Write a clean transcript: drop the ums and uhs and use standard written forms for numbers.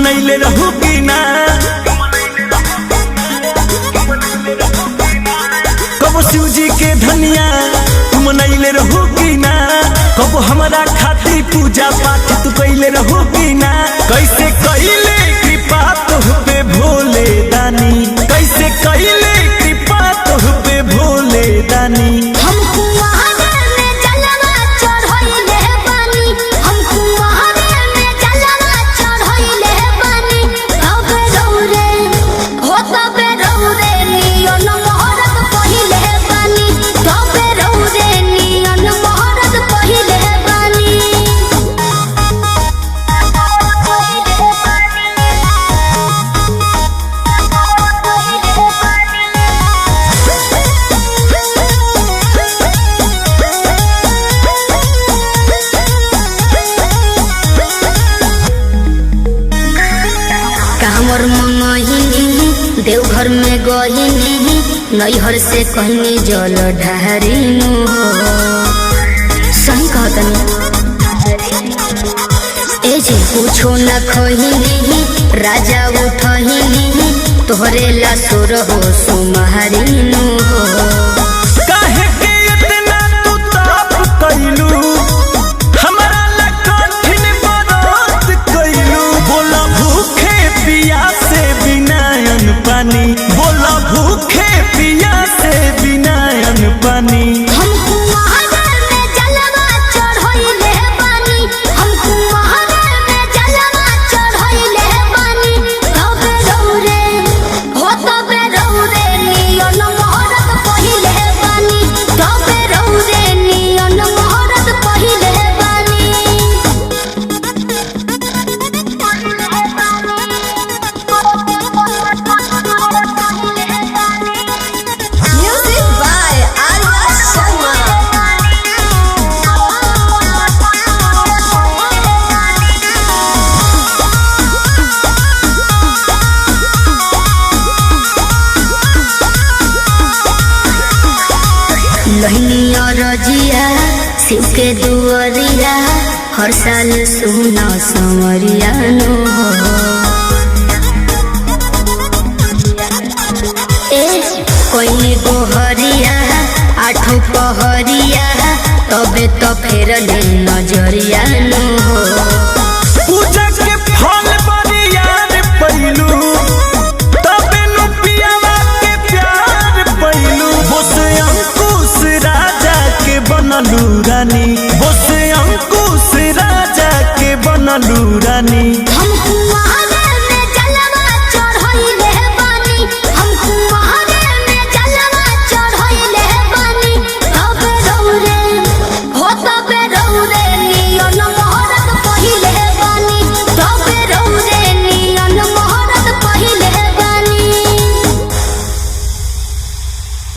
मनैले रहू कि ना कबो शिव जी के धनिया तू मनैले रहू कि ना कबो हमारा खातिर पूजा पाठ तू कैले रहू कि ना कैसे कैले कृपा तोह पे भोले दानी कैसे कैले कृपा तोह पे भोले दानी कांवर मंगहिनी देवघर में गहिनी नैहर से कहनी जल ढारिनु सही कहतनी ए जे पूछो न खहिनी राजा उठहिनी तोहरे ला सुर हो सुमहरिनु काहे के इतना तू ताप कैलू हमरा ला कठिन व्रत कैलू बोला भूखे पिया से बिना अन्न पानी बोला भूखे पिया से बिना अन्न पानी लहनिया रजिया शिव के दुआरिया हर साल सुना संवरिया नो कोई गोहरिया आठों पहरिया तबे तो फेर नजरिया नो